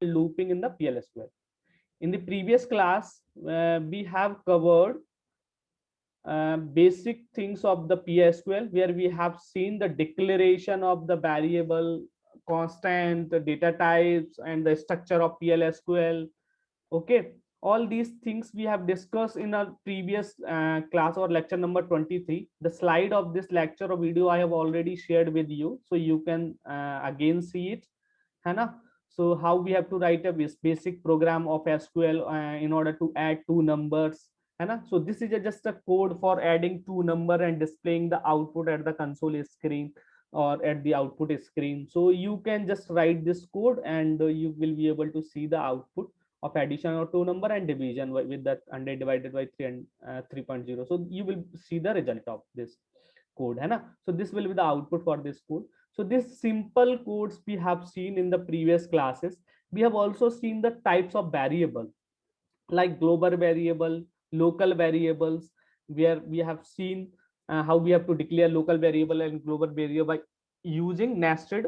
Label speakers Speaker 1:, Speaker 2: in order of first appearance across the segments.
Speaker 1: looping in the PLSQL. In the previous class, we have covered basic things of the PSQL, where we have seen the declaration of the variable, constant, the data types, and the structure of PLSQL. Okay, all these things we have discussed in our previous class or lecture number 23. The slide of this lecture or video I have already shared with you, so you can again see it, है ना? So how we have to write a basic program of SQL in order to add two numbers, है ना? So this is just a code for adding two number and displaying the output at the console screen or at the output screen. So you can just write this code and you will be able to see the output of addition of two number and division with that 100 divided by 3 and 3.0. So you will see the result of this code, है ना? So this will be the output for this code. So this simple codes we have seen in the previous classes. We have also seen the types of variable like global variable, local variables, where we have seen how we have to declare local variable and global variable by using nested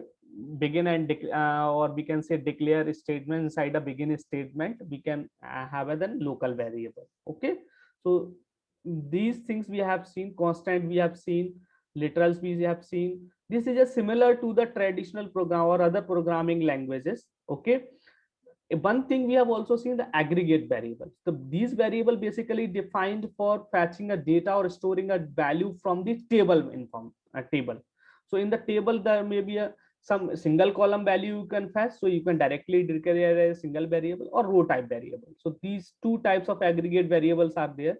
Speaker 1: begin and or we can say declare statement inside a begin statement. We can have a then local variable. Okay, so these things we have seen, constant we have seen, literals we have seen. This is just similar to the traditional program or other programming languages. Okay, one thing we have also seen, the aggregate variables. These variable basically defined for fetching a data or storing a value from the table table. So in the table there may be some single column value you can fetch, so you can directly declare a single variable or row type variable. So these two types of aggregate variables are there.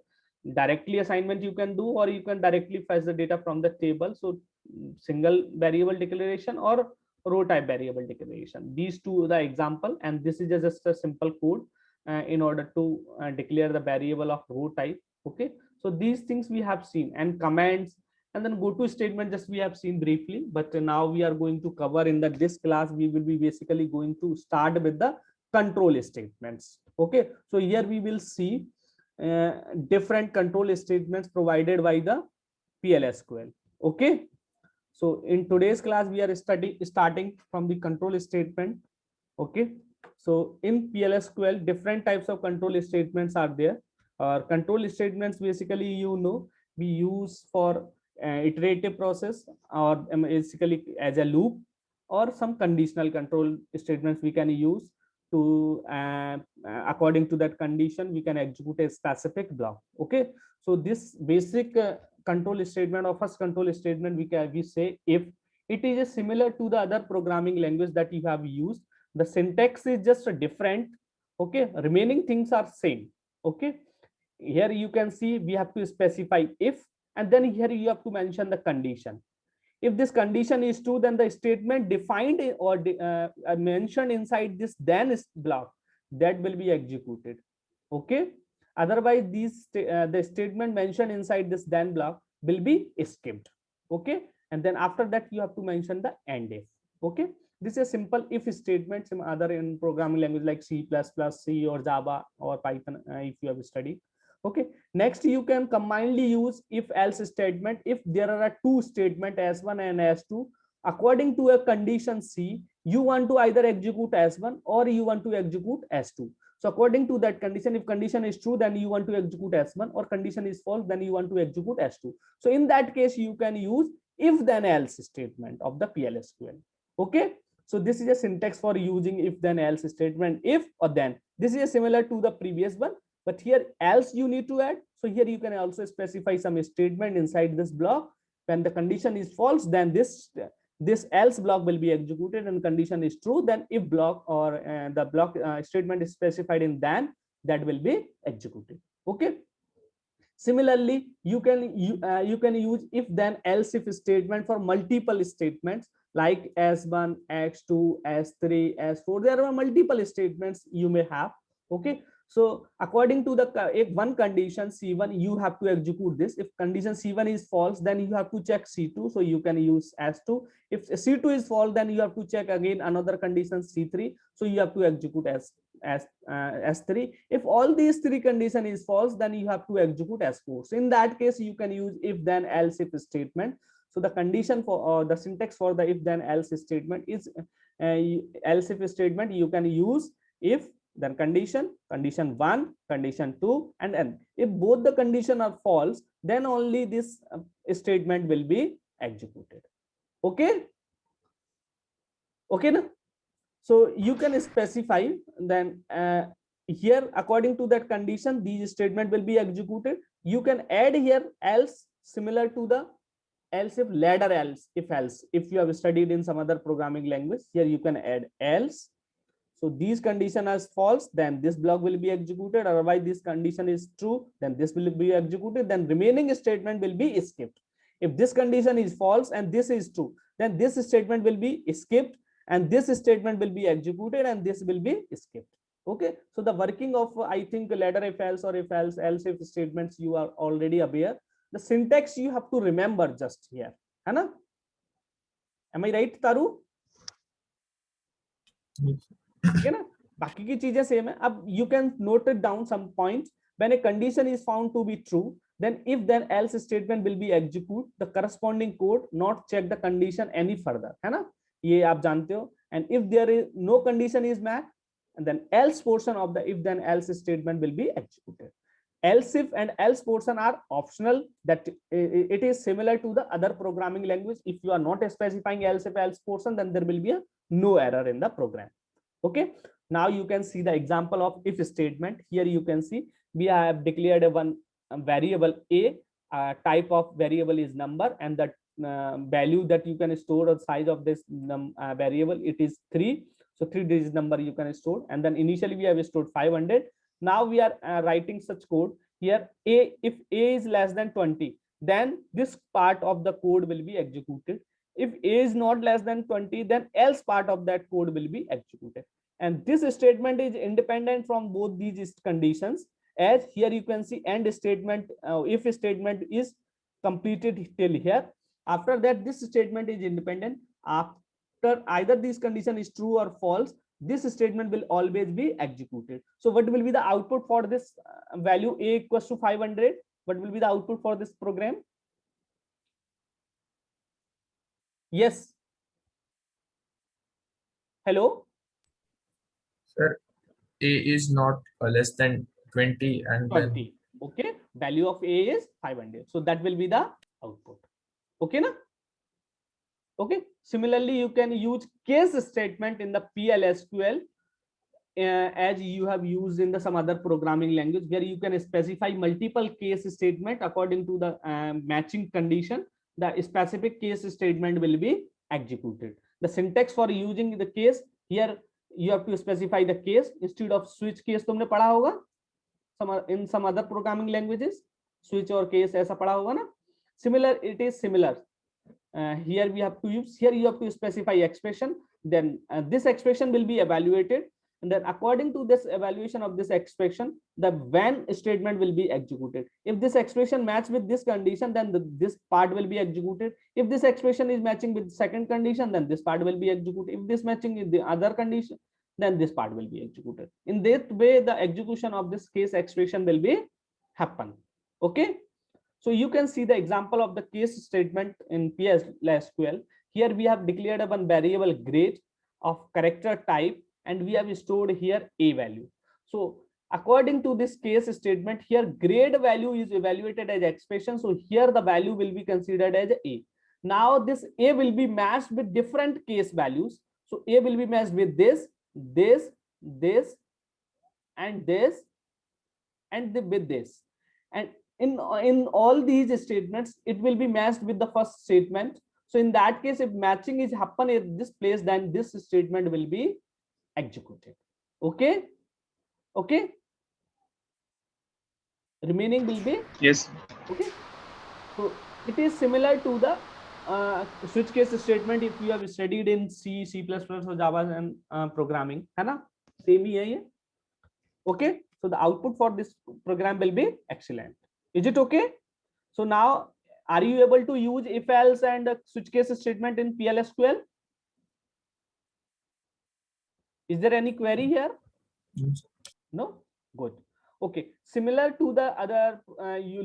Speaker 1: Directly assignment you can do, or you can directly fetch the data from the table. So single variable declaration or row type variable declaration. These two are the example, and this is just a simple code in order to declare the variable of row type. Okay, so these things we have seen, and commands, and then go to statement just we have seen briefly. But now we are going to cover in this class, we will be basically going to start with the control statements. Okay, so here we will see different control statements provided by the PLSQL. Okay, so in today's class, we are starting from the control statement. Okay. So in PLSQL, different types of control statements are there. Control statements basically, we use for iterative process, or basically as a loop, or some conditional control statements we can use to according to that condition we can execute a specific block. Okay, so this basic control statement or first control statement we say if. It is similar to the other programming language that you have used. The syntax is just different. Okay, remaining things are same. Okay, here you can see we have to specify if, and then here you have to mention the condition. If this condition is true, then the statement defined or mentioned inside this then block, that will be executed. Okay, otherwise the statement mentioned inside this then block will be skipped. Okay, and then after that you have to mention the end if. Okay, this is a simple if statement. Some other in programming language like C++, C or Java or Python if you have studied. Okay, next you can commonly use if else statement. If there are two statement S1 and S2, according to a condition C, you want to either execute S1 or you want to execute S2. So according to that condition, if condition is true, then you want to execute S1, or condition is false, then you want to execute S2. So in that case, you can use if then else statement of the PLSQL. Okay, so this is a syntax for using if then else statement. If or then, this is similar to the previous one, but here else you need to add. So here you can also specify some statement inside this block. When the condition is false, then this else block will be executed, and condition is true, then if block or the block statement is specified in then, that will be executed. Okay, similarly you can use if then else if statement for multiple statements like S1, S2, S3, S4. There are multiple statements you may have. Okay, so according to the if one condition C1, you have to execute this. If condition C1 is false, then you have to check C2, so you can use S2. If C2 is false, then you have to check again another condition C3, so you have to execute S3. If all these three condition is false, then you have to execute S4. So in that case, you can use if then else if statement. So the condition for the syntax for the if then else statement is else if statement you can use If, then condition, condition 1, condition 2, and n. If both the condition are false, then only this statement will be executed. Okay, okay na? So you can specify then here according to that condition these statement will be executed. You can add here else, similar to the else if, ladder else, if you have studied in some other programming language, here you can add else. So these condition as false, then this block will be executed. Otherwise this condition is true, then this will be executed. Then remaining statement will be skipped. If this condition is false and this is true, then this statement will be skipped and this statement will be executed and this will be skipped. Okay, so the working of I think ladder if else or if else if statements you are already aware. The syntax you have to remember just here, है ना? Am I right, Taru? ठीक है ना? बाकी की चीजें same है. अब you can note it down some points. When a condition is found to be true, then if then else statement will be execute the corresponding code, not check the condition any further, है ना? ये आप जानते हो. And if there is no condition is met, and then else portion of the if then else statement will be executed. Else if and else portion are optional, that it is similar to the other programming language. If you are not specifying else if else portion, then there will be no error in the program. Okay, now you can see the example of if statement. Here you can see we have declared one variable a, type of variable is number, and the value that you can store the size of this variable, it is 3. So 3-digit number you can store, and then initially we have stored 500. Now we are writing such code here. A, if a is less than 20, then this part of the code will be executed. If a is not less than 20, then else part of that code will be executed. And this statement is independent from both these conditions. As here you can see end statement, if statement is completed till here. After that, this statement is independent. After either this condition is true or false, this statement will always be executed. So what will be the output for this value a equals to 500? What will be the output for this program? Yes. Hello.
Speaker 2: Sir, a is not less than 20 and
Speaker 1: 20.
Speaker 2: then
Speaker 1: Okay, value of a is 500. So that will be the output. Okay na? Okay, similarly you can use case statement in the PL/SQL as you have used in the some other programming language, where you can specify multiple case statement according to the matching condition. The specific case statement will be executed. The syntax for using the case, here you have to specify the case instead of switch case. तुमने पढ़ा होगा in some other programming languages, switch or case ऐसा पढ़ा होगा ना? Similar, it is similar. Here we have to use, here you have to specify expression, then this expression will be evaluated, and then according to this evaluation of this expression, the when statement will be executed. If this expression match with this condition, then this part will be executed. If this expression is matching with second condition, then this part will be executed. If this matching with the other condition, then this part will be executed. In that way, the execution of this case expression will be happen. Okay. So you can see the example of the case statement in PL/SQL. Here we have declared one variable grade of character type, and we have stored here a value. So according to this case statement, here grade value is evaluated as expression. So here the value will be considered as a. Now this a will be matched with different case values. So a will be matched with this, and this, and with this. And in all these statements, it will be matched with the first statement. So in that case, if matching is happen at this place, then this statement will be executed. Okay. Okay. Remaining will be
Speaker 3: yes.
Speaker 1: Okay. So it is similar to the switch case statement if you have studied in C, C++ or Java and programming, है ना? Same ही है ये. Okay. So the output for this program will be excellent. Is it okay? So now, are you able to use if else and switch case statement in PL/SQL? Is there any query here? No? Good. Okay. Similar to the other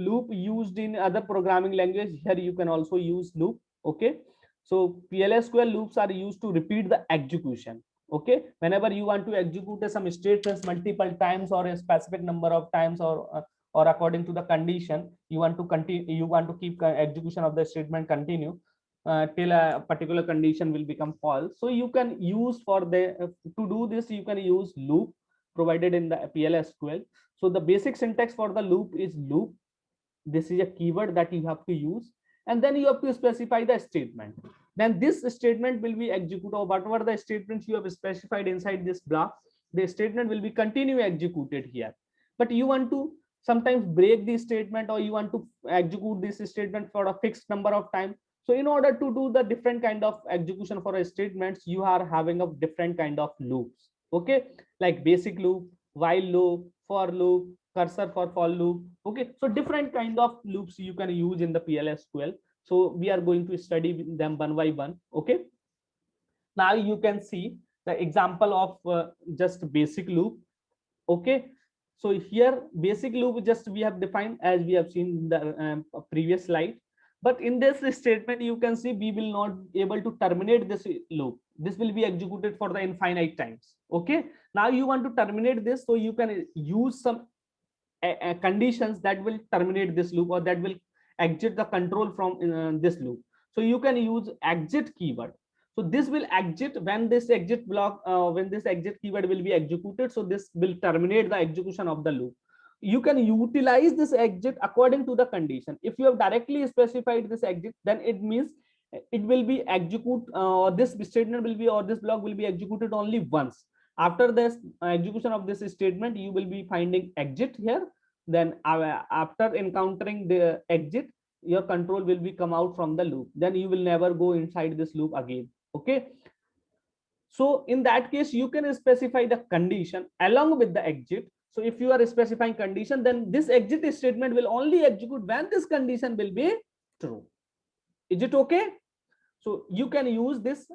Speaker 1: loop used in other programming language, here you can also use loop. Okay. So PL/SQL loops are used to repeat the execution. Okay, whenever you want to execute some statements multiple times or a specific number of times, or according to the condition, you want to continue, you want to keep execution of the statement continue till a particular condition will become false. So you can use for the to do this, you can use loop provided in the PL/SQL. So the basic syntax for the loop is loop. This is a keyword that you have to use, and then you have to specify the statement. Then this statement will be executed, or whatever the statements you have specified inside this block, the statement will be continue executed here. But you want to sometimes break the statement, or you want to execute this statement for a fixed number of time. So in order to do the different kind of execution for a statements, you are having a different kind of loops. Okay, like basic loop, while loop, for loop, cursor for loop. Okay, so different kind of loops you can use in the PL/SQL. So we are going to study them one by one. Okay, now you can see the example of just basic loop. Okay, so here basic loop just we have defined as we have seen in the previous slide. But in this statement you can see we will not able to terminate this loop. This will be executed for the infinite times. Okay, now you want to terminate this, so you can use some conditions that will terminate this loop, or that will exit the control from this loop. So you can use exit keyword. So this will exit when this exit block, when this exit keyword will be executed. So this will terminate the execution of the loop. You can utilize this exit according to the condition. If you have directly specified this exit, then it means it will be execute, this statement will be, or this block will be executed only once. After this execution of this statement, you will be finding exit here. Then after encountering the exit, your control will be come out from the loop. Then you will never go inside this loop again. Okay, so in that case you can specify the condition along with the exit. So if you are specifying condition, then this exit statement will only execute when this condition will be true. Is it okay? So you can use this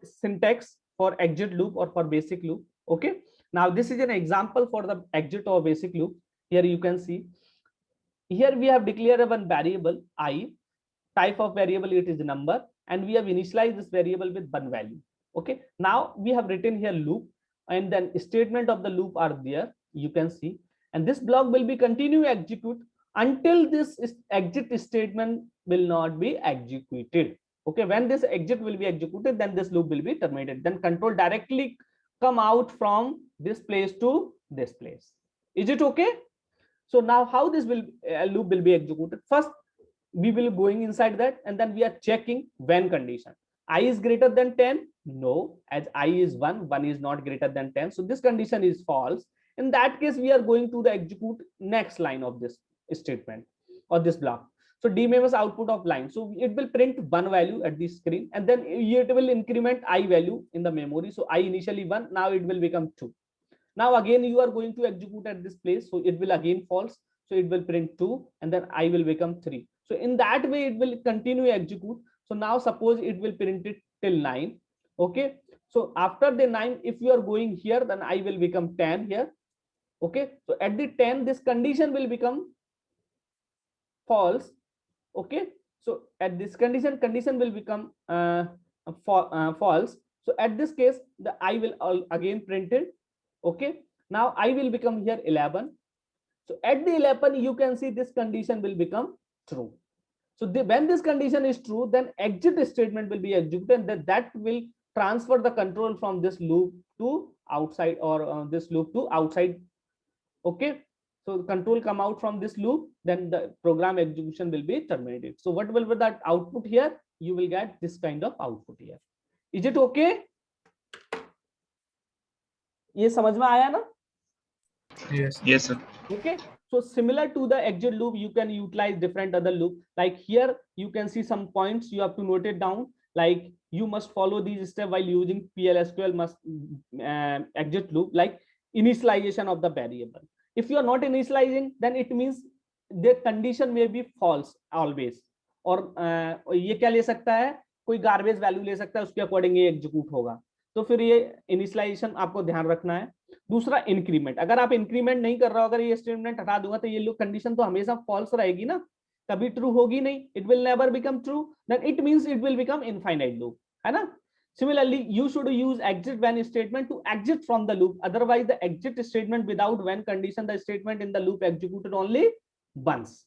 Speaker 1: syntax for exit loop or for basic loop. Okay, now this is an example for the exit or basic loop. Here you can see, here we have declared one variable I, type of variable it is number, and we have initialized this variable with one value. Okay, now we have written here loop, and then statement of the loop are there, you can see, and this block will be continue execute until this exit statement will not be executed. Okay, when this exit will be executed, then this loop will be terminated. Then control directly come out from this place to this place. Is it okay? So now how this will loop will be executed? First we will going inside that, and then we are checking when condition. I is greater than 10. No, as I is 1, 1 is not greater than 10. So this condition is false. In that case, we are going to the execute next line of this statement or this block. So DMEMS output of line. So it will print one value at the screen, and then it will increment I value in the memory. So I initially 1, now it will become 2. Now again you are going to execute at this place, so it will again false. So it will print 2, and then I will become 3. So in that way it will continue execute. So now suppose it will print it till 9. Okay, so after the 9, if you are going here, then I will become 10 here. Okay, so at the 10 this condition will become false. Okay, so at this condition will become false. So at this case the I will again printed. Okay, now I will become here 11. So at the 11 you can see this condition will become true. So when this condition is true, then exit statement will be executed, and that will transfer the control from this loop to outside, or this loop to outside. Okay, so control come out from this loop, then the program execution will be terminated. So what will be that output here? You will get this kind of output here. Is it okay? ये समझ में आया ना?
Speaker 2: Yes.
Speaker 3: Yes, sir.
Speaker 1: Okay, so similar to the exit loop, you can utilize different other loop. Like here you can see some points, you have to note it down. Like you must follow these steps while using PL/SQL must exit loop, like initialization of the variable. If you are not initializing, then it means the condition may be false always. और ये क्या ले सकता है, कोई garbage value ले सकता है, उसके अकॉर्डिंग ये एग्जीक्यूट होगा. तो फिर ये इनिशियलाइजेशन आपको ध्यान रखना है. दूसरा इंक्रीमेंट, अगर आप इंक्रीमेंट नहीं कर रहे हो, अगर ये स्टेटमेंट हटा दूंगा तो ये कंडीशन तो हमेशा फॉल्स रहेगी ना, कभी ट्रू होगी नहीं. It will never become true, then it means it will become infinite loop, है ना. Similarly, you should use exit when statement to exit from the loop. Otherwise, the exit statement without when condition, the statement in the loop executed only once.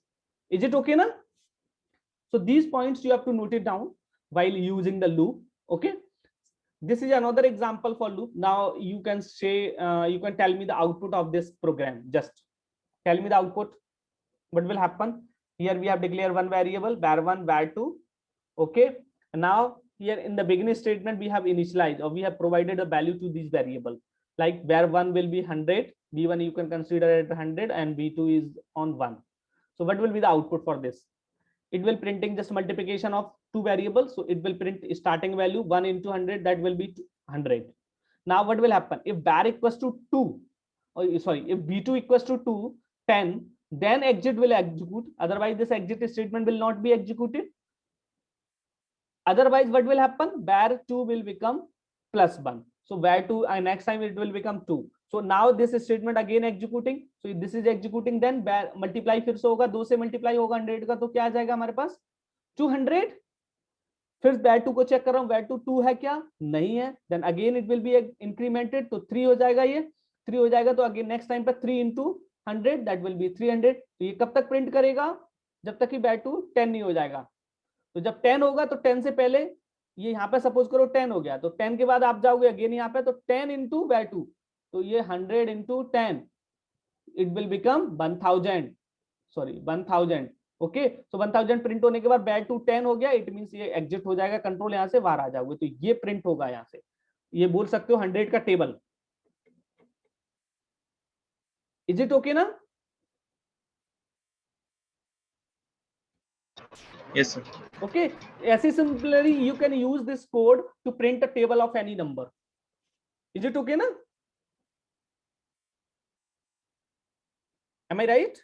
Speaker 1: Is it okay now? So these points you have to note it down while using the loop. Okay. This is another example for loop. Now you can say, you can tell me the output of this program. Just tell me the output. What will happen? Here we have declared one variable, var1, var2. Okay. And now here in the beginning statement, we have initialized, or we have provided a value to this variable. Like var1 will be 100, v1 you can consider it 100, and v2 is on 1. So what will be the output for this? It will printing just multiplication of two variables. So it will print starting value 1 into 100, that will be 100. Now what will happen? If var equals to 2, or sorry, if v2 equals to 2, 10, then exit will execute. Otherwise this exit statement will not be executed. Otherwise what will happen? var2 will become plus 1. So var2, and next time it will become 2. So now this statement again executing. So this is executing, then multiply फिर से होगा, 2 से multiply होगा 100 का, तो क्या आ जाएगा हमारे पास 200. फिर var2 को चेक कर रहा हूँ, var2 2 है क्या? नहीं है. Then again it will be incremented, तो 3 हो जाएगा, ये 3 हो जाएगा, तो again next time पर 3 into 100 that will be 300. तो ये कब तक प्रिंट करेगा? जब तक कि var2 10 नहीं हो जाएगा. तो जब 10 होगा तो 10 से पहले ये यहाँ पे सपोज करो 10 हो गया, तो 10 के बाद आप जाओगे अगेन यहाँ पे, तो 10 into var2, तो ये 100 into 10, it will become 1000. Sorry 1000. Okay. तो 1000 प्रिंट होने के बाद var2 10 हो गया, इट मींस ये एग्जिट हो जाएगा, कंट्रोल यहाँ से बाहर आ जाओगे, तो ये प्रिंट होगा यहाँ से. ये बोल सकते हो 100 का टेबल. इज इट ओके ना?
Speaker 2: Yes, sir.
Speaker 1: Okay. As similarly, you can use this code to print a table of any number. Is it okay na? Am I right?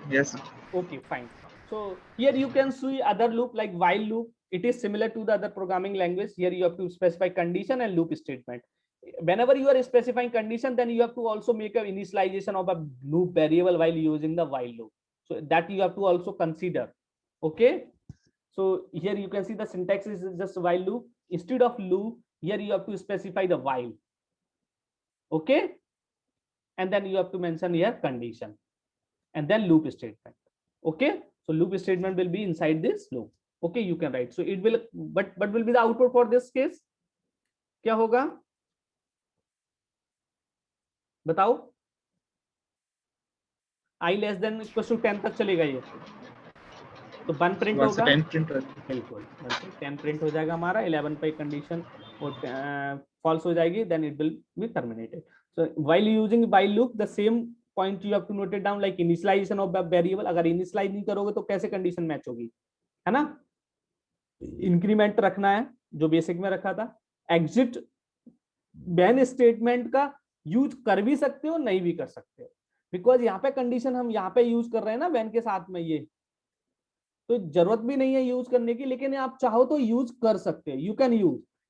Speaker 2: Yes, sir.
Speaker 1: Okay, fine. So here you can see other loop like while loop. It is similar to the other programming language. Here you have to specify condition and loop statement. Whenever you are specifying condition, then you have to also make an initialization of a loop variable while using the while loop. So that you have to also consider. Okay. So here you can see the syntax is just while loop. Instead of loop, here you have to specify the while. Okay. And then you have to mention here condition and then loop statement. Okay. So loop statement will be inside this loop. Okay. You can write. So it will, but what will be the output for this case? क्या होगा? बताओ. I less than equal to 10 तक चलेगा ये, तो 1 print होगा.
Speaker 2: 10 print
Speaker 1: बिल्कुल 10 print हो जाएगा हमारा. 11 पे कंडीशन और false हो जाएगी, then it will be terminated. So while using while loop, the same point you have to note it down, like initialization of the variable. अगर initialize नहीं करोगे तो कैसे कंडीशन मैच होगी, है ना? इंक्रीमेंट रखना है जो बेसिक में रखा था. एग्जिट बैन स्टेटमेंट का यूज कर भी सकते हो, नहीं भी कर सकते हो, बिकॉज यहाँ पे कंडीशन हम यहाँ पे यूज कर रहे हैं ना बैन के साथ में, ये तो जरूरत भी नहीं है यूज करने की, लेकिन आप चाहो तो यूज कर सकते हो. You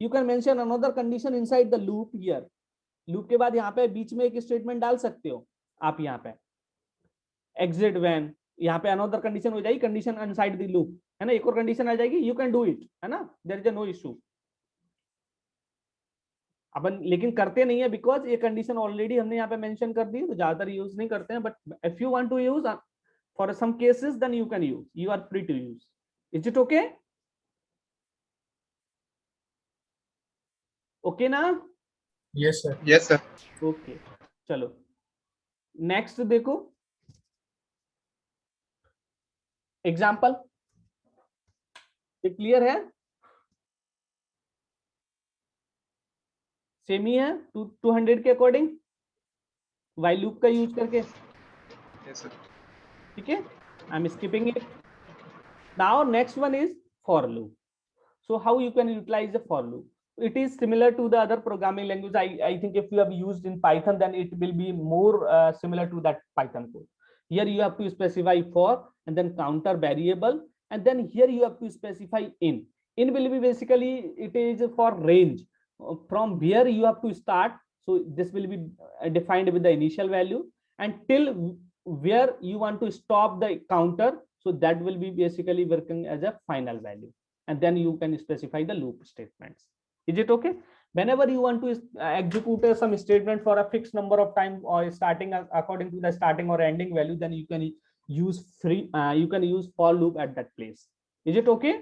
Speaker 1: can mention another condition inside the loop. Here loop के बाद यहाँ पे बीच में एक स्टेटमेंट डाल सकते हो आप. यहाँ पे एग्जिट व्हेन, यहाँ पे अनदर कंडीशन हो जाएगी, कंडीशन इनसाइड द लूप, है ना? एक और कंडीशन आ जाएगी. यू कैन डू इट, है ना? There is no issue. अपन लेकिन करते नहीं है बिकॉज ये कंडीशन ऑलरेडी हमने यहाँ पे मेंशन कर दी, तो ज्यादातर यूज नहीं करते हैं. But if you want to use for some cases, then you can use. You are free to use. Is it okay? Okay ना?
Speaker 2: Yes, sir. Yes, sir.
Speaker 1: Okay. चलो नेक्स्ट देखो एग्जाम्पल. ये क्लियर है? Same ही है 200 के according while loop का यूज करके.
Speaker 2: Yes, sir.
Speaker 1: ठीक है. I am skipping it. Now next one is for loop. So how you can utilize the for loop? It is similar to the other programming language. I think if you have used in Python, then it will be more similar to that Python code. Here you have to specify for and then counter variable, and then here you have to specify in. In will be basically it is for range from where you have to start. So this will be defined with the initial value and till where you want to stop the counter. So that will be basically working as a final value. and then you can specify the loop statements. Is it okay? Whenever you want to execute some statement for a fixed number of time or starting according to the starting or ending value, then you can use you can use for loop at that place. Is it okay?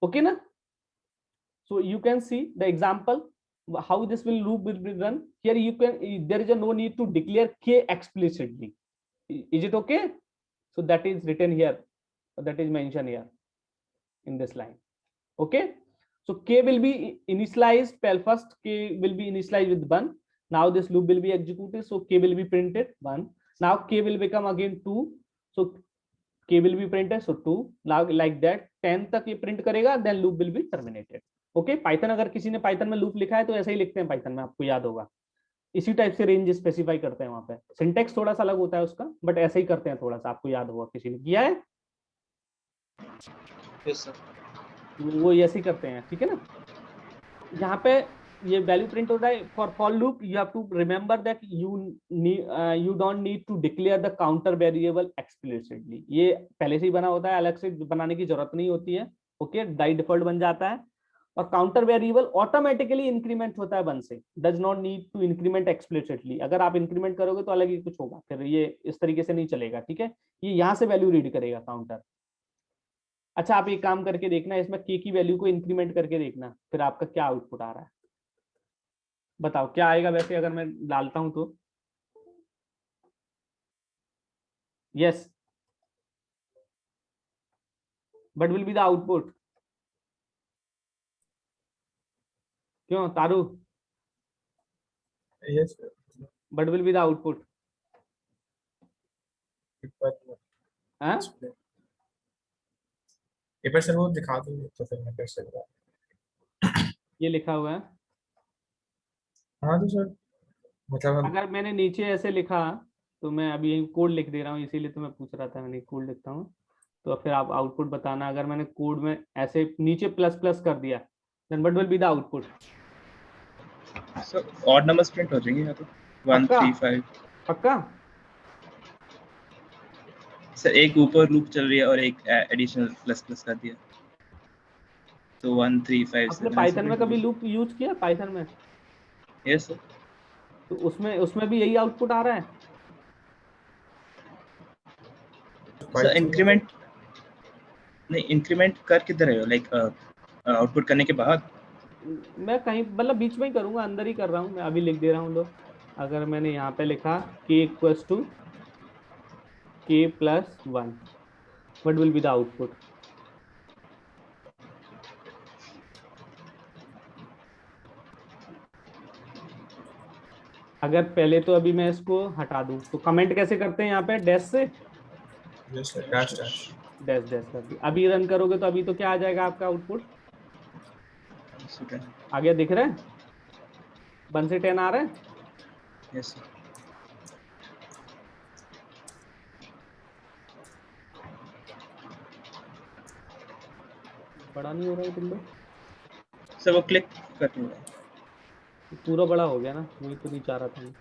Speaker 1: Okay na? So you can see the example how this loop will be run. Here you can, there is no need to declare k explicitly. Is it okay? So that is written here, that is mentioned here in this line. Okay, so k will be initialized. First k will be initialized with 1. Now this loop will be executed, so k will be printed 1. Now k will become again 2, so k will be printed, so 2. Now like that 10 तक ये print करेगा, then loop will be terminated. Okay, Python अगर किसी ने Python में loop लिखा है तो ऐसा ही लिखते हैं पाइथन में, आपको याद होगा, इसी टाइप से रेंज स्पेसिफाई करते हैं वहां पे. सिंटेक्स थोड़ा सा अलग होता है उसका, बट ऐसा ही करते हैं थोड़ा सा, आपको याद होगा किसी ने किया है.
Speaker 3: Yes sir.
Speaker 1: वो ऐसे ही करते हैं, ठीक है ना. यहाँ पे ये वैल्यू प्रिंट होता है for loop. You have to remember that you don't need to declare the counter variable explicitly. ये पहले से ही बना होता है, अलग से बनाने की जरूरत नहीं होती है. ओके, बाय डिफॉल्ट बन जाता है. और काउंटर वेरिएबल ऑटोमेटिकली इंक्रीमेंट होता है 1 से, does not need to increment explicitly. अगर आप इंक्रीमेंट करोगे तो अलग ही कुछ होगा, फिर ये इस तरीके से नहीं चलेगा. ठीक है, ये यहाँ से वैल्यू रीड करेगा काउंटर. अच्छा, आप एक काम करके देखना, इसमें के की वैल्यू को इंक्रीमेंट करके देखना, फिर आपका क्या आउटपुट आ रहा है. बताओ क्या आएगा वैसे अगर मैं डालता हूं तो. Yes, but will be the output. क्यों तारू?
Speaker 2: Yes,
Speaker 1: but will be the output. हाँ,
Speaker 2: पेपर सर वो दिखा दो तो फिर मैं कैसे बताऊं.
Speaker 1: ये लिखा हुआ है.
Speaker 2: हाँ तो सर मतलब
Speaker 1: अगर मैंने नीचे ऐसे लिखा तो मैं अभी यही कोड लिख दे रहा हूँ, इसीलिए तो मैं पूछ रहा था. मैंने कोड लिखता हूँ तो फिर आप आउटपुट बताना. अगर मैंने कोड में ऐसे नीचे प्लस प्लस कर दिया, then what will be the output.
Speaker 3: Sir odd numbers print हो जाएंगे यहाँ तो 1 3 5.
Speaker 1: पक्का?
Speaker 3: सर एक ऊपर लूप चल रही है और एक एडिशनल प्लस प्लस कर दिया तो 1 3 5.
Speaker 1: आपने पाइथन में कभी लूप यूज किया पाइथन में?
Speaker 3: Yes sir.
Speaker 1: तो उसमें भी यही आउटपुट आ रहा है.
Speaker 3: सर इंक्रीमेंट नहीं, इंक्रीमेंट कर किधर है, लाइक आउटपुट करने के बाद?
Speaker 1: मैं कहीं मतलब बीच में ही करूंगा, अंदर ही कर रहा हूँ मैं. अभी लिख दे रहा हूँ. लो, अगर मैंने यहाँ पे लिखा k equals to k plus 1, what will be the output. अगर पहले तो अभी मैं इसको हटा दूं तो कमेंट कैसे करते हैं यहाँ पे, डैश से.
Speaker 2: Yes sir, dash dash
Speaker 1: dash dash कर दी. अभी रन करोगे तो अभी तो क्या आ जाएगा आपका आउटपुट. आगे दिख रहा है 1 से 10 आ रहा है.
Speaker 3: Yes sir.
Speaker 1: बड़ा नहीं हो रहा है विंडो.
Speaker 3: सर वो क्लिक करते हैं
Speaker 1: पूरा बड़ा हो गया ना, वही तो नहीं चाह रहा था मैं.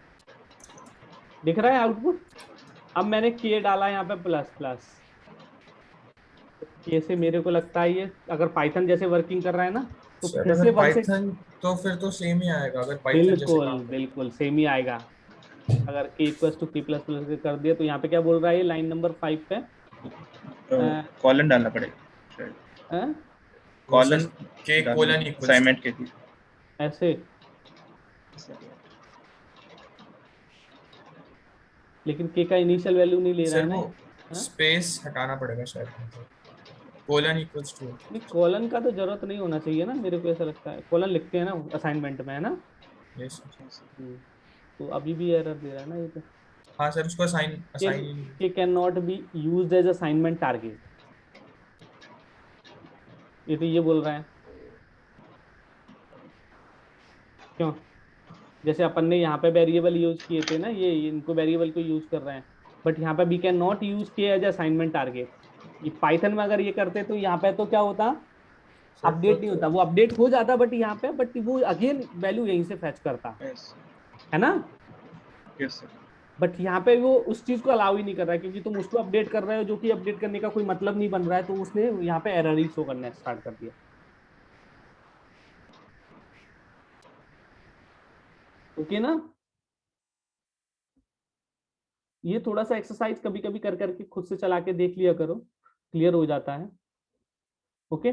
Speaker 1: दिख रहा है आउटपुट. अब मैंने के डाला यहाँ पे प्लस प्लस. के से मेरे को लगता है ये अगर पाइथन जैसे वर्किंग कर रहा है ना तो फिर से
Speaker 2: पाइथन तो फिर तो सेम ही आएगा. अगर पाइथन जैसे
Speaker 1: बिल्कुल बिल्कुल सेम ही आएगा. अगर k equals to k plus plus कर दिया तो यहाँ पे क्या बोल रहा है, लाइन नंबर 5 पे
Speaker 3: कॉलन डालना पड़ेगा. कॉलन
Speaker 2: के कोलन इक्वल्स
Speaker 3: असाइनमेंट के लिए
Speaker 1: ऐसे. लेकिन k का इनिशियल वैल्यू नहीं ले रहा है ना.
Speaker 2: स्पेस हटाना पड़ेगा शायद. Colon equals to.
Speaker 1: नहीं, कॉलन का तो जरूरत नहीं होना चाहिए ना, मेरे को ऐसा लगता है. कॉलन लिखते हैं ना असाइनमेंट में, है ना.
Speaker 2: यस.
Speaker 1: तो अभी भी एरर दे रहा है ना ये तो.
Speaker 2: हाँ सर, उसको असाइन
Speaker 1: के can not be used as assignment target. ये तो ये बोल रहा है. क्यों? जैसे अपन ने यहाँ पे वेरिएबल यूज किए थे ना, ये इनको वेरिएबल को यूज कर रहे हैं, बट यहाँ पे वी कैन नॉट यूज किया एज असाइनमेंट टारगेट. ये पाइथन में अगर ये करते तो यहाँ पे तो क्या होता, अपडेट नहीं होता. वो अपडेट हो जाता बट यहाँ पे वो अगेन वैल्यू यहीं से फैच करता
Speaker 3: यस
Speaker 1: है ना.
Speaker 3: Yes sir.
Speaker 1: बट यहाँ पे वो उस चीज को अलाउ ही नहीं कर रहा है, क्योंकि तुम उसको अपडेट कर रहे हो जो कि अपडेट करने का कोई मतलब नहीं बन रहा है, तो उसने यहाँ पे एरर ही शो करना स्टार्ट कर दिया। ओके ना, ये थोड़ा सा एक्सरसाइज कभी कभी कर करके खुद से चला के देख लिया करो, क्लियर हो जाता है। Okay,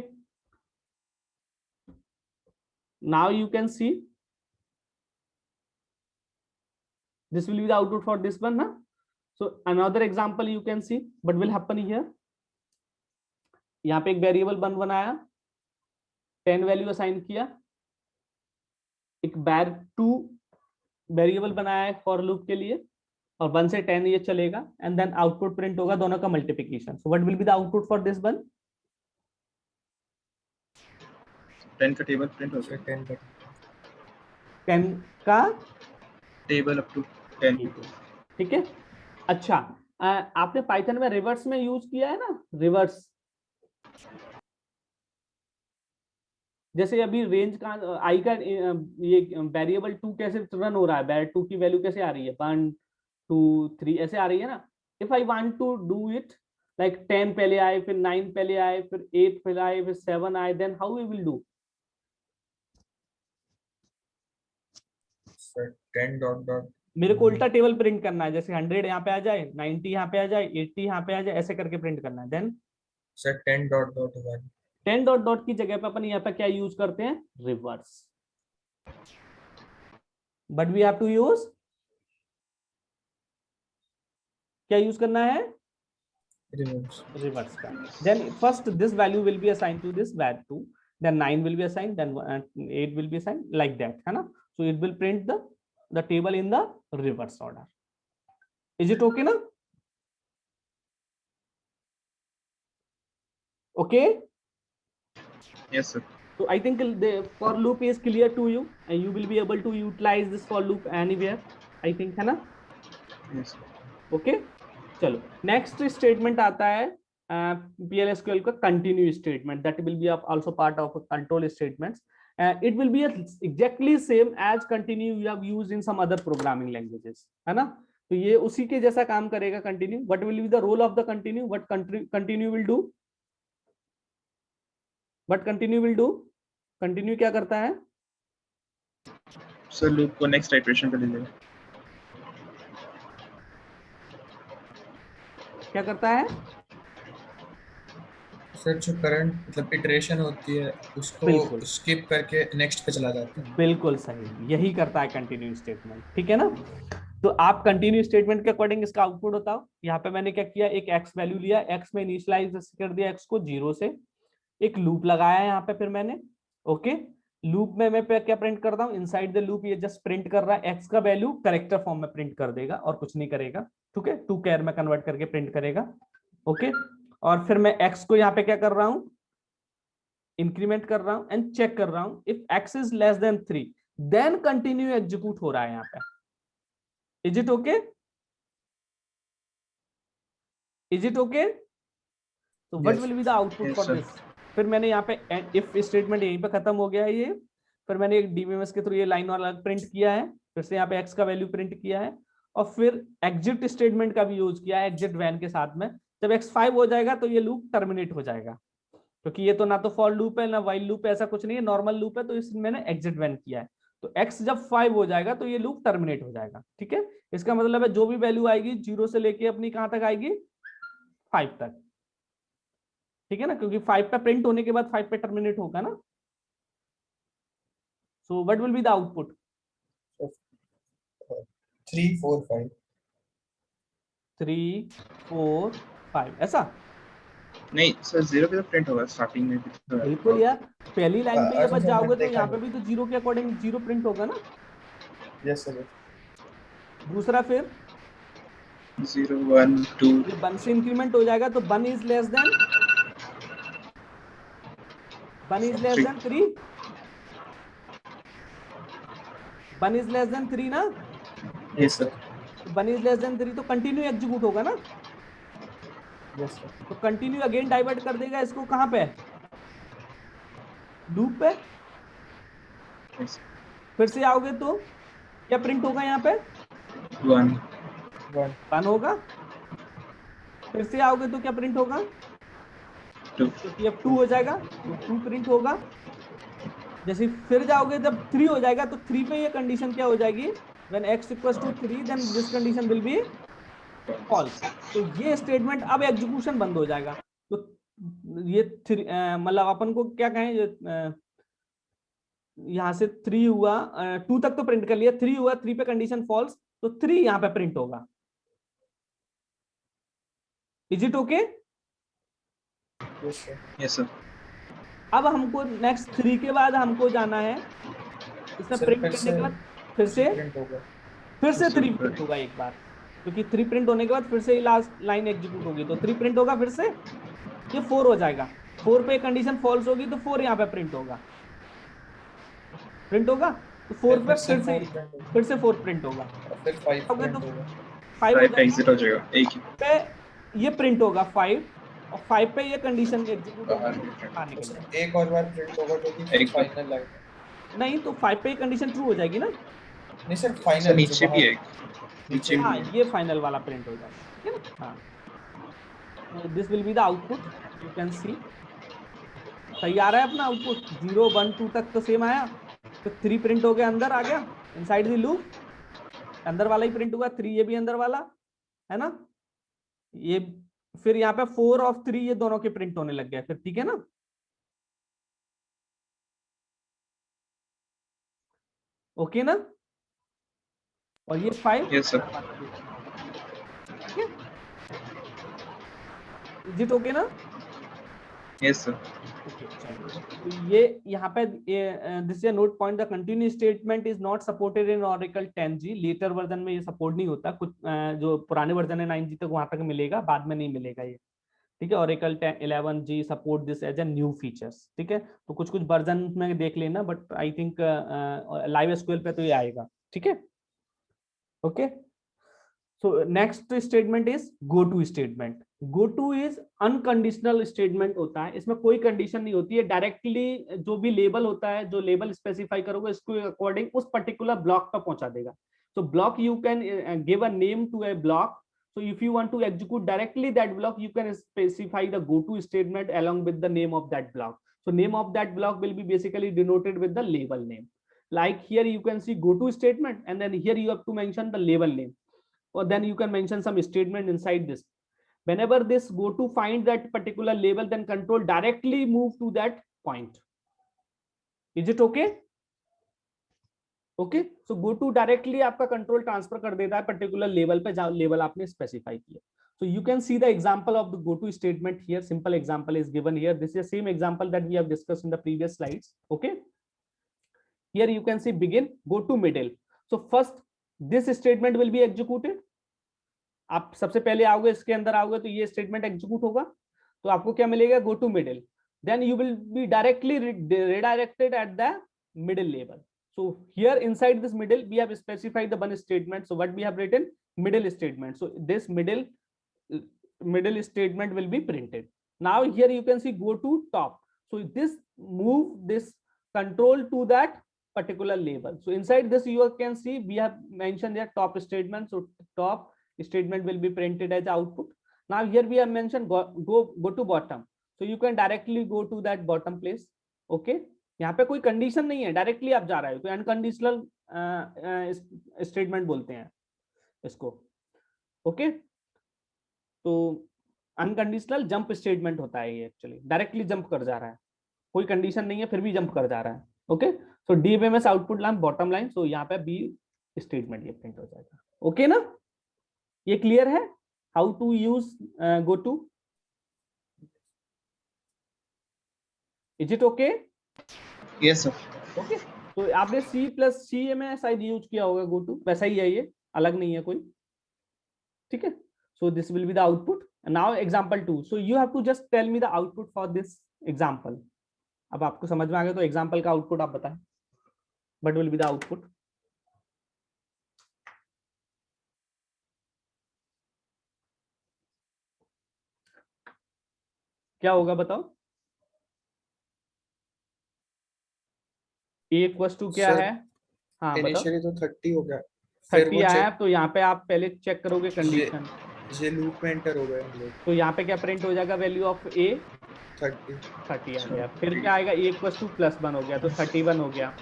Speaker 1: now you can see this will be the output for this one, huh? So another example you can see what will happen here. यहाँ पे एक वेरिएबल वन बनाया, 10 वैल्यू असाइन किया, एक var2 वेरिएबल बनाया है फॉर लूप के लिए, और 1 से 10 ये चलेगा, एंड देन आउटपुट प्रिंट होगा दोनों का multiplication. So what will be the output for this one?
Speaker 3: 10 का टेबल प्रिंट हो गया,
Speaker 1: 10 का
Speaker 3: टेबल अप टू 10।
Speaker 1: ठीक है। अच्छा, आपने पाइथन में रिवर्स में यूज किया है ना, रिवर्स? जैसे अभी रेंज का आई का ये वेरिएबल 2 कैसे रन हो रहा है, var2 की वैल्यू कैसे आ रही है, 1 2 3 ऐसे आ रही है ना। If I want to do it like 10 पहले आए, फिर 9 पहले आए, फिर 8 पहले आए, फिर 7 आए, then how we will do?
Speaker 2: 10 dot dot,
Speaker 1: मेरे को उल्टा टेबल प्रिंट करना है, जैसे 100 यहाँ पे आ जाए, 90 यहाँ पे आ जाए, 80 यहाँ पे आ जाए, ऐसे करके प्रिंट करना है। Then
Speaker 2: sir 10 dot dot 1,
Speaker 1: 10 dot dot की जगह पे अपन यहाँ पे क्या यूज करते हैं, reverse. But we have to use, क्या यूज करना है, रिवर्स का। Then first this value will be assigned to this var2, then 9 will be assigned, then 8 will be assigned, like that, है ना। So it will print the table in the reverse order. Is it okay ना? Okay?
Speaker 3: Yes sir.
Speaker 1: So I think the for loop is clear to you, and you will be able to utilize this for loop anywhere, I think, है ना?
Speaker 3: Yes sir.
Speaker 1: Okay, चलो next statement आता है PL/SQL का continue statement, that will be also part of control statements. It will be exactly same as continue you have used in some other programming languages, है ना। तो ये उसी के जैसा काम करेगा continue. What will be the role of the continue? What continue will do? What continue will do? Continue क्या करता है?
Speaker 3: सर लूप को नेक्स्ट इटरेशन पे ले लेगा।
Speaker 1: क्या करता है
Speaker 2: सर? जो करंट मतलब इटरेशन होती है उसको स्किप करके नेक्स्ट पे चला जाता है।
Speaker 1: बिल्कुल सही, यही करता है कंटिन्यू स्टेटमेंट, ठीक है ना। तो आप कंटिन्यू स्टेटमेंट के अकॉर्डिंग इसका आउटपुट बताओ। यहाँ पे मैंने क्या किया, एक x वैल्यू लिया, x में इनिशियलाइज कर दिया x को 0 से, एक लूप लगाया यहाँ पे, फिर मैंने ओके लूप में मैं क्या प्रिंट करता हूँ, इनसाइड द लूप ये जस्ट प्रिंट कर रहा है x का वैल्यू कैरेक्टर फॉर्म में प्रिंट कर देगा और कुछ नहीं करेगा, ठीक है, टू कैर में कन्वर्ट करके प्रिंट करेगा। ओके, और फिर मैं x को यहाँ पे क्या कर रहा हूँ, इंक्रीमेंट कर रहा हूँ एंड चेक कर रहा हूँ, if x is less than 3 then continue execute हो रहा है यहाँ पे। Is it okay? Is it okay? तो what will be the output for this? फिर मैंने यहाँ पे इफ स्टेटमेंट यहीं पे खत्म हो गया है ये, फिर मैंने एक डीबीएमएस के थ्रू ये लाइन वाला प्रिंट किया है, फिर से यहाँ पे x का वैल्यू प्रिंट किया है, और फिर एग्जिट स्टेटमेंट का भी यूज किया है एग्जिट वैन के साथ में। जब x 5 हो जाएगा तो ये लूप टर्मिनेट हो जाएगा, क्योंकि ये तो ना तो फॉर लूप है ना वाइल लूप है, ऐसा कुछ नहीं है, नॉर्मल लूप है, तो इसमें मैंने एग्जिट वैन किया है। तो x जब 5 हो जाएगा तो ये लूप टर्मिनेट हो जाएगा, ठीक है। इसका मतलब है जो भी वैल्यू आएगी 0 से लेके अपनी कहां तक आएगी, 5 तक, ठीक है ना, क्योंकि 5 पे प्रिंट होने के बाद 5 पे टर्मिनेट होगा ना। So what will be the output?
Speaker 2: 3 4 5
Speaker 1: 3 4 5 ऐसा
Speaker 3: नहीं सर 0 पे तो प्रिंट होगा स्टार्टिंग में भी तो।
Speaker 1: बिल्कुल यार, पहली लाइन पे बस जाओगे तो यहाँ पे भी तो 0 के अकॉर्डिंग 0 प्रिंट होगा ना।
Speaker 2: Yes sir.
Speaker 1: दूसरा फिर
Speaker 3: 0 1 2
Speaker 1: 1 से इंक्रीमेंट हो जाएगा तो 1 is less than 3, 1 is less than 3 ना।
Speaker 3: Yes sir.
Speaker 1: 1 is less than 3 तो कंटिन्यू एग्जीक्यूट होगा ना।
Speaker 2: Yes sir.
Speaker 1: तो कंटिन्यू अगेन डाइवर्ट कर देगा इसको कहां पे, लूप पे।
Speaker 3: yes.
Speaker 1: फिर से आओगे तो क्या प्रिंट होगा यहाँ पे,
Speaker 3: 1
Speaker 1: 1 होगा। फिर से आओगे तो क्या प्रिंट होगा?
Speaker 3: 2
Speaker 1: तो अब 2 हो जाएगा, तो 2 प्रिंट होगा। जैसे फिर जाओगे जब 3 हो जाएगा तो 3 पे ये कंडीशन क्या हो जाएगी? When x equals to 3 then this condition will be false. तो ये स्टेटमेंट अब एग्जीक्यूशन बंद हो जाएगा। तो ये मतलब अपन को क्या कहें, यहां से 3 हुआ, 2 तक तो प्रिंट कर लिया, 3 हुआ, 3 पे कंडीशन फॉल्स, तो 3 यहां पे प्रिंट होगा। Is it okay?
Speaker 3: Yes sir.
Speaker 1: अब हमको नेक्स्ट 3 के बाद हमको जाना है, इसमें प्रिंट करने के बाद फिर से 3 प्रिंट होगा एक बार, क्योंकि 3 प्रिंट होने के बाद फिर से लास्ट लाइन एग्जीक्यूट होगी, तो 3 प्रिंट होगा, फिर से ये 4 हो जाएगा। 4 पे कंडीशन फॉल्स होगी तो 4 यहाँ पे प्रिंट होगा, तो 4 पे फिर से 4 प्रिंट होगा, फिर 5 हो गया तो 5 हो जाएगा,
Speaker 3: एग्जिट हो जाएगा एक ही।
Speaker 1: पे ये प्रिंट होगा 5, और 5 पे ये कंडीशन एग्जीक्यूट होगी,
Speaker 4: एक और बार प्रिंट होगा जो कि फाइनल लाइन।
Speaker 1: नहीं तो 5 पे कंडीशन ट्रू हो जाएगी ना।
Speaker 4: नहीं सर, फाइनल
Speaker 3: नीचे भी है, नीचे
Speaker 1: हाँ
Speaker 3: भी है।
Speaker 1: ये फाइनल वाला प्रिंट हो जाएगा, ठीक है ना। हाँ, this will be the output, you can see. सही आ रहा है अपना आउटपुट, 0 1 2 तक तो सेम आया, तो 3 प्रिंट हो गया, अंदर आ गया इनसाइड द लूप, अंदर वाला ही प्रिंट हुआ, 3 ये भी अंदर वाला है ना, ये फिर यहाँ पे 4 और 3 ये दोनों के प्रिंट होने लग गए फिर, ठीक है ना। ओके ना, और ये 5,
Speaker 3: yes sir.
Speaker 1: Is it okay ना?
Speaker 3: Yes sir.
Speaker 1: तो ये यहाँ पे this is a note point, the continue statement is not supported in Oracle 10G। Later version में ये सपोर्ट नहीं होता, कुछ जो पुराने वर्जन है 9G तक वहां तक मिलेगा, बाद में नहीं मिलेगा ये, ठीक है। Oracle 11G support this as a new features, ठीक है। तो कुछ कुछ वर्जन में देख लेना, but I think live SQL पे तो ये आएगा, ठीक है। Okay, so next statement is go to statement। go to is unconditional statement होता है, इसमें कोई कंडीशन नहीं होती है, डायरेक्टली जो भी लेबल होता है, जो लेबल स्पेसिफाई करोगे इसको अकॉर्डिंग उस पर्टिकुलर ब्लॉक पर पहुंचा देगा। so block you can give a name to a block, so if you want to execute directly that block you can specify the go to statement along with the name of that block। so name of that block will be basically denoted with the label name, like here you can see go to statement, and then here you have to mention the label name, or then you can mention some statement inside this. Whenever this go to find that particular label, then control directly move to that point। is it okay? okay, so go to directly आपका control transfer कर देता है particular level पे जहां level आपने specify किया। so you can see the example of the go to statement here, simple example is given here, this is the same example that we have discussed in the previous slides। okay, here you can see begin, go to middle, so first this statement will be executed। आप सबसे पहले आओगे, इसके अंदर आओगे तो ये statement execute होगा, तो आपको क्या मिलेगा, go to middle, then you will be directly redirected at the middle label। so here inside this middle we have specified the one statement, so what we have written, middle statement, so this middle statement will be printed। now here you can see go to top, so this move this control to that particular label, so inside this you can see we have mentioned there top statement, so top statement will be printed as output। now here we have mentioned go to bottom, so you can directly go to that bottom place। okay, यहाँ पे कोई condition नहीं है, directly आप जा रहे हो, तो अनकंडीशनल स्टेटमेंट बोलते हैं इसको। ओके, तो अनकंडीशनल जंप स्टेटमेंट होता है ये, एक्चुअली डायरेक्टली जंप कर जा रहा है, कोई कंडीशन नहीं है फिर भी जंप कर जा रहा है। Okay, so DMS output line bottom line, so यहाँ पे बी स्टेटमेंट ये प्रिंट हो जाएगा। ओके ना, ये क्लियर है how to use go to? Is it okay?
Speaker 3: Yes sir.
Speaker 1: Okay, तो आपने सी प्लस सी में शायद यूज किया होगा गो टू, वैसा ही है ये, अलग नहीं है कोई, ठीक है। So this will be the output. Now example 2, so you have to just tell me the output for this example. अब आपको समझ में आ गया तो एग्जांपल का आउटपुट आप बताएं, what will be the output? क्या होगा बताओ? ए इक्वल्स टू क्या है? हाँ बताओ।
Speaker 4: इनिशियली तो 30 हो गया, फिर
Speaker 1: 30
Speaker 4: वो
Speaker 1: आया, तो यहाँ पे आप पहले चेक करोगे कंडीशन,
Speaker 4: ये लूप में एंटर हो गए हम लोग।
Speaker 1: तो यहाँ पे क्या प्रिंट हो जाएगा, वैल्यू ऑफ ए
Speaker 4: 30
Speaker 1: 30 आ गया, फिर क्या आएगा, ए इक्वल टू +1 हो गया, तो 31 हो गया।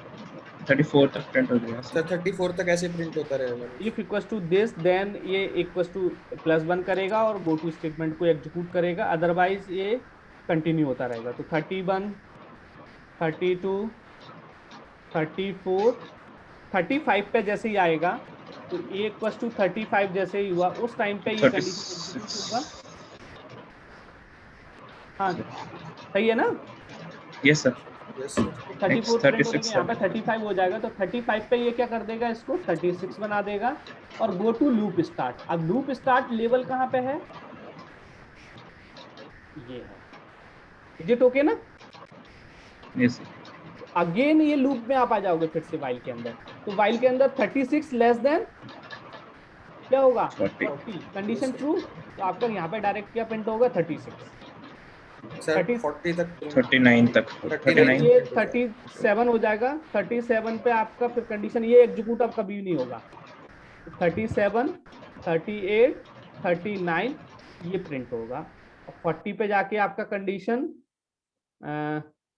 Speaker 3: 34 तक प्रिंट हो गया
Speaker 4: सर 34 तक ऐसे प्रिंट होता रहेगा।
Speaker 1: If equal to this then ये इक्वल टू +1 करेगा और गो टू स्टेटमेंट को एग्जीक्यूट करेगा, अदरवाइज ये कंटिन्यू होता रहेगा। तो 31 32 34 35 पे जैसे ही आएगा, तो ए इक्वल टू 35 जैसे ही हुआ, उस टाइम पे ये कंडीशन एग्जीक्यूट होगा। हाँ सही है ना?
Speaker 3: Yes sir.
Speaker 1: 34 प्रिंट हो गया, यहाँ पे 35 हो जाएगा, तो 35 पे ये क्या कर देगा, इसको 36 बना देगा और गो टू लूप स्टार्ट। अब लूप स्टार्ट लेवल कहाँ पे है, ये है। इज इट ओके ना?
Speaker 3: यस।
Speaker 1: अगेन ये लूप में आप आ जाओगे फिर से वाइल के अंदर, तो वाइल के अंदर 36 लेस देन क्या होगा, 40। कंडीशन ट्रू, तो आपका यहाँ पे डायरेक्ट क्या प्रिंट होगा, 36।
Speaker 4: सर
Speaker 1: 30
Speaker 4: 40 तक
Speaker 3: 39 तक 39
Speaker 1: ये 37 हो जाएगा। 37 पे आपका फिर कंडीशन ये एग्जीक्यूट अब कभी नहीं होगा। 37 38 39 ये प्रिंट होगा, 40 पे जाके आपका कंडीशन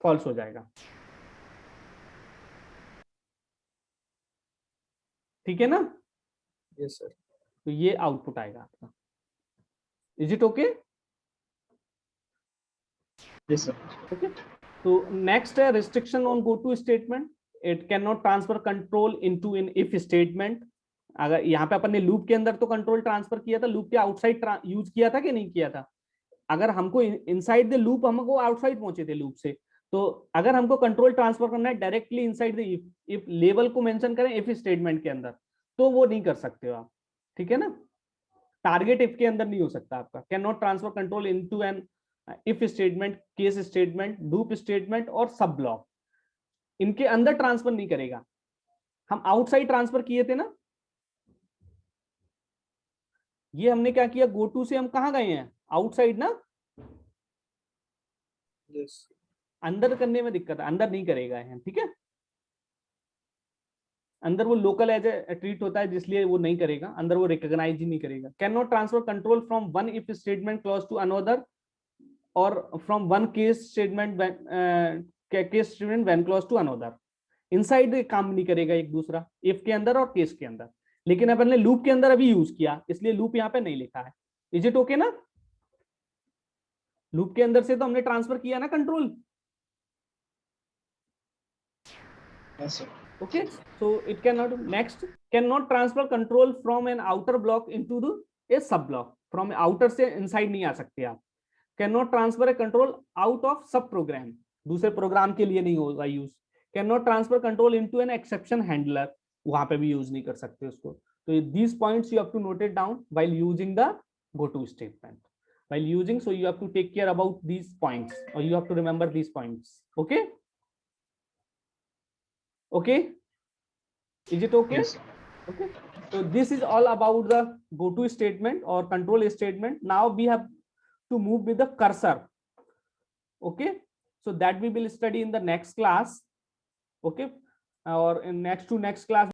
Speaker 1: फॉल्स हो जाएगा। ठीक है ना?
Speaker 4: Yes sir.
Speaker 1: तो ये आउटपुट आएगा आपका। Is it okay?
Speaker 3: Yes sir.
Speaker 1: Okay, तो नेक्स्ट है restriction on go to statement. It can not transfer control into in if statement. अगर यहाँ पे अपन ने लूप के अंदर तो कंट्रोल ट्रांसफर किया था, लूप के आउटसाइड यूज किया था कि नहीं किया था? अगर हमको इनसाइड द लूप, हमको आउटसाइड पहुंचे थे लूप से, तो अगर हमको कंट्रोल ट्रांसफर करना है directly inside the if level को मेंशन करें इफ स्टेटमेंट के अंदर, तो वो नहीं कर सकते हो आप। ठीक है ना? टारगेट इफ के अंदर नहीं हो सकता आपका। Can not transfer control into an if statement, case statement, loop statement और सब ब्लॉक, इनके अंदर ट्रांसफर नहीं करेगा। हम आउटसाइड ट्रांसफर किए थे ना, ये हमने क्या किया, गो टू से हम कहां गए हैं, आउटसाइड ना।
Speaker 4: यस।
Speaker 1: अंदर करने में दिक्कत है, अंदर नहीं करेगा है। ठीक है, अंदर वो लोकल एज ए ट्रीट होता है, जिसलिए वो नहीं करेगा, अंदर वो रिकॉग्नाइज ही नहीं करेगा। Can not transfer control from one if statement clause to another और from one case statement when clause to another. Inside काम नहीं करेगा एक दूसरा, इफ के अंदर और केस के अंदर। लेकिन अपन ने लूप के अंदर अभी यूज किया, इसलिए लूप यहाँ पे नहीं लिखा है। इज इट ओके ना? लूप के अंदर से तो हमने ट्रांसफर किया ना control.
Speaker 3: Yes sir.
Speaker 1: Okay, so it cannot, next, cannot transfer control from an outer block into the a sub block। from outer से inside नहीं आ सकते आप। cannot transfer a control out of sub program, दूसरे programme के लिए नहीं होगा use. cannot transfer control into an exception handler, वहां पे भी यूज नहीं कर सकते उसको। तो these points you have to note it down while using the go to statement, while using, so you have to take care about these points or you have to remember these points। okay, okay, is it okay?
Speaker 3: Yes.
Speaker 1: Okay, so this is all about the go to statement or control statement. Now we have to move with the cursor। okay, so that we will study in the next class। okay, or in next class